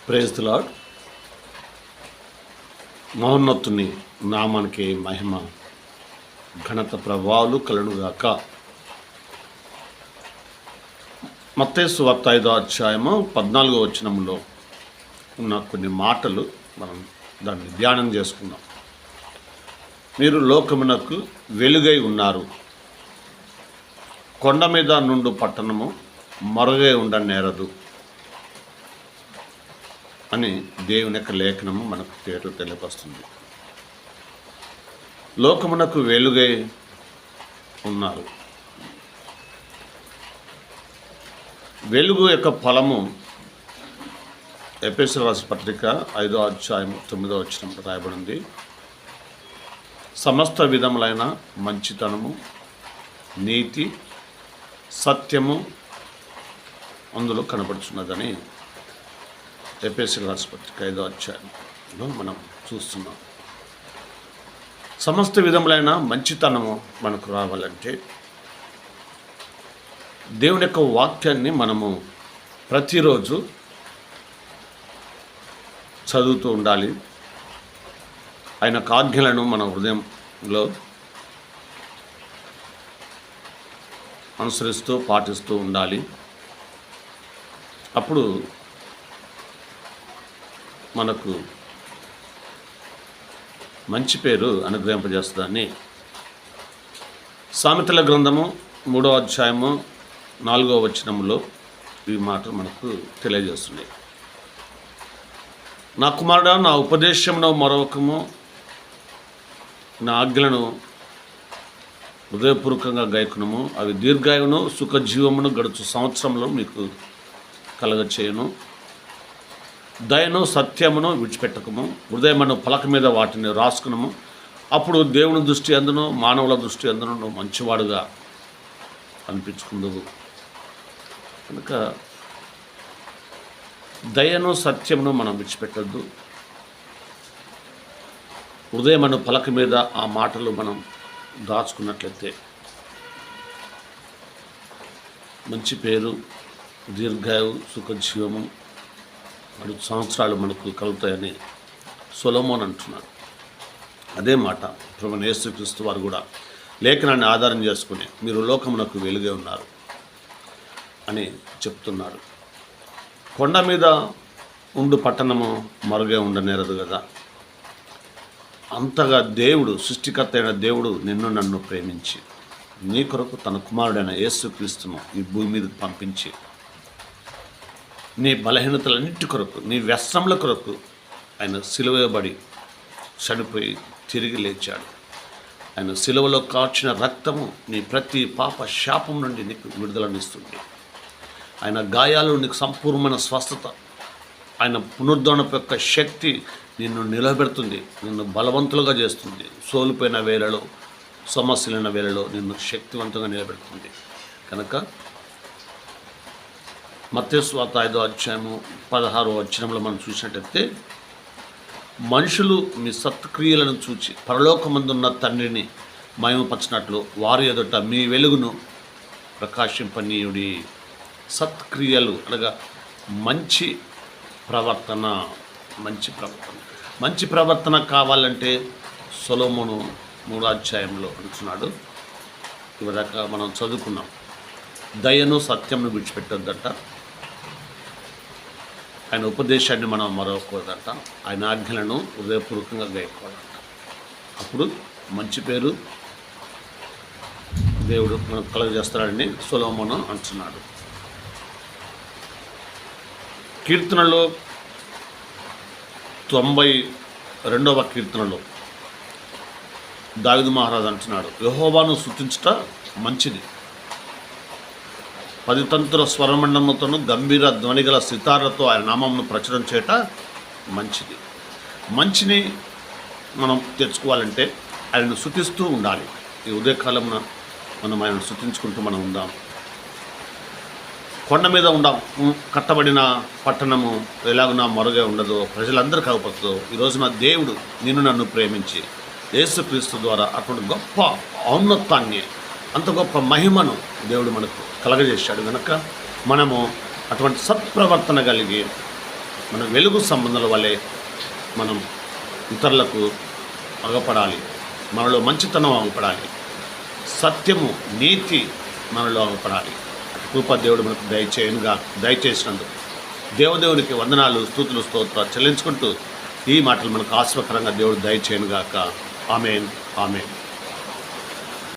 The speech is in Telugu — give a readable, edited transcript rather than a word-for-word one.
Praise the lord. మహోన్నతుని నామానికి మహిమ ఘనత ప్రభావాలు కలుగుగాక. మత్తయి సువార్త 5వ అధ్యాయము 14వ వచనంలో ఉన్న కొన్ని మాటలు మనం దాన్ని ధ్యానం చేసుకుందాం. మీరు లోకమునకు వెలుగై ఉన్నారు, కొండ మీద నుండు పట్టణము మరుగై ఉండనేరదు అని దేవుని యొక్క లేఖనము మనకు తెలియపరుస్తుంది. లోకమునకు వెలుగై ఉన్నారు. వెలుగు యొక్క ఫలము ఎఫెసీయులకు రాసిన పత్రిక 5వ అధ్యాయం 9వ వచనంలో రాయబడింది. సమస్త విధములైన మంచితనము, నీతి, సత్యము అందులో కనబడుతున్నదని ఎఫెసీయులకు రాసిన పత్రిక 5వ అధ్యాయంలో మనం చూస్తున్నాం. సమస్త విధములైన మంచితనము మనకు రావాలంటే దేవుని యొక్క వాక్యాన్ని మనము ప్రతిరోజు చదువుతూ ఉండాలి. ఆయన ఆజ్ఞలను మన హృదయంలో అనుసరిస్తూ పాటిస్తూ ఉండాలి. అప్పుడు మనకు మంచి పేరు అనుగ్రహింపజేస్తుందని సామెతల గ్రంథము 3వ అధ్యాయము 4వ వచనంలో ఈ మాట మనకు తెలియజేస్తున్నాయి. నా కుమారుడా, నా ఉపదేశమును మరొకము, నా ఆజ్ఞలను హృదయపూర్వకంగా గైకునము, అవి దీర్ఘాయువును సుఖజీవమును గడుచు సంవత్సరంలో మీకు కలగచేయును. దయను సత్యమును విడిచిపెట్టకము, హృదయమును పలక మీద వాటిని రాసుకునము. అప్పుడు దేవుని దృష్టి అందును మానవుల దృష్టి అందును నువ్వు మంచివాడుగా అనిపించుకుందువు. కనుక దయను సత్యమును మనం విడిచిపెట్టద్దు. హృదయమును పలక మీద ఆ మాటలు మనం దాచుకున్నట్లయితే మంచి పేరు, దీర్ఘాయు, సుఖజీవము, 3 సంవత్సరాలు మనకు కలుగుతాయని సొలొమోన్ అంటున్నాడు. అదే మాట ప్రభువైన యేసుక్రీస్తు వారు కూడా లేఖనాన్ని ఆధారం చేసుకుని మీరు లోకమునకు వెలుగే ఉన్నారు అని చెప్తున్నాడు. కొండ మీద ఉండు పట్టణము మరుగే ఉండనేరదు కదా. అంతగా దేవుడు, సృష్టికర్త అయిన దేవుడు నిన్ను నన్ను ప్రేమించి నీ కొరకు తన కుమారుడైన యేసుక్రీస్తును ఈ భూమి మీదకి పంపించి నీ బలహీనతలన్నిటి కొరకు, నీ వ్యసనముల కొరకు ఆయన సిలువబడి చనిపోయి తిరిగి లేచాడు. ఆయన సిలువలో కాచిన రక్తము నీ ప్రతి పాప శాపం నుండి నీకు విడుదలనిస్తుంది. ఆయన గాయాలు నీకు సంపూర్ణమైన స్వస్థత, ఆయన పునరుద్ధరణపు యొక్క శక్తి నిన్ను నిలబెడుతుంది, నిన్ను బలవంతులుగా చేస్తుంది. సోలిపోయిన వేళలో, సమస్యలైన వేళలో నిన్ను శక్తివంతంగా నిలబెడుతుంది. కనుక మత్తయి సువార్త 5వ అధ్యాయము 16వ వచనంలో మనం చూసినట్టయితే, మనుషులు మీ సత్క్రియలను చూచి పరలోకమందున్న తండ్రిని మహిమపరచినట్లు వారి ఎదుట మీ వెలుగును ప్రకాశింపనీయుడి. సత్క్రియలు అనగా మంచి ప్రవర్తన. మంచి ప్రవర్తన కావాలంటే సొలొమోను 3వ అధ్యాయంలో అంటున్నాడు. ఇవదాకా మనం చదువుకున్నాం. దయను సత్యంను విడిచిపెట్టొద్దంట. ఆయన ఉపదేశాన్ని మనం మరవకూడదంట. ఆయన ఆజ్ఞలను హృదయపూర్వకంగా గైకోవాలంట. అప్పుడు మంచి పేరు దేవుడు మనకు కలుగజేస్తాడని సొలొమోను అంటున్నాడు. కీర్తనలో 92వ కీర్తనలో దావీదు మహారాజు అంటున్నాడు, యెహోవాను స్తుతించుట మంచిది, 10 తంతుల స్వరమండముతోనూ గంభీర ధ్వని గల సితారతో ఆయన నామమును ప్రచురం చేయట మంచిది. మంచిని మనం తెచ్చుకోవాలంటే ఆయనను స్తుతిస్తూ ఉండాలి. ఈ ఉదయకాలమున మనం ఆయనను స్తుతించుకుంటూ మనం ఉందాం. కొండ మీద కట్టబడిన పట్టణము ఎలాగునా మరుగే ఉండదో, ప్రజలందరూ కాకపోతుందో, ఈరోజున దేవుడు నిన్ను నన్ను ప్రేమించి యేసుక్రీస్తు ద్వారా అటువంటి గొప్ప ఔన్నత్యాన్ని, అంత గొప్ప మహిమను దేవుడు మనకు కలగజేశాడు. కనుక మనము అటువంటి సత్ప్రవర్తన కలిగి మనం వెలుగు సంబంధాల వల్లే మనం ఇతరులకు అగపడాలి. మనలో మంచితనం అగపడాలి. సత్యము, నీతి మనలో అగపడాలి. కృప దేవుడు మనకు దయచేసినందుకు దేవదేవునికి వందనాలు, స్తుతులు, స్తోత్రాలు చెల్లించుకుంటూ ఈ మాటలు మనకు ఆశ్వకరంగా దేవుడు దయచేయనుగాక. ఆమేన్, ఆమేన్.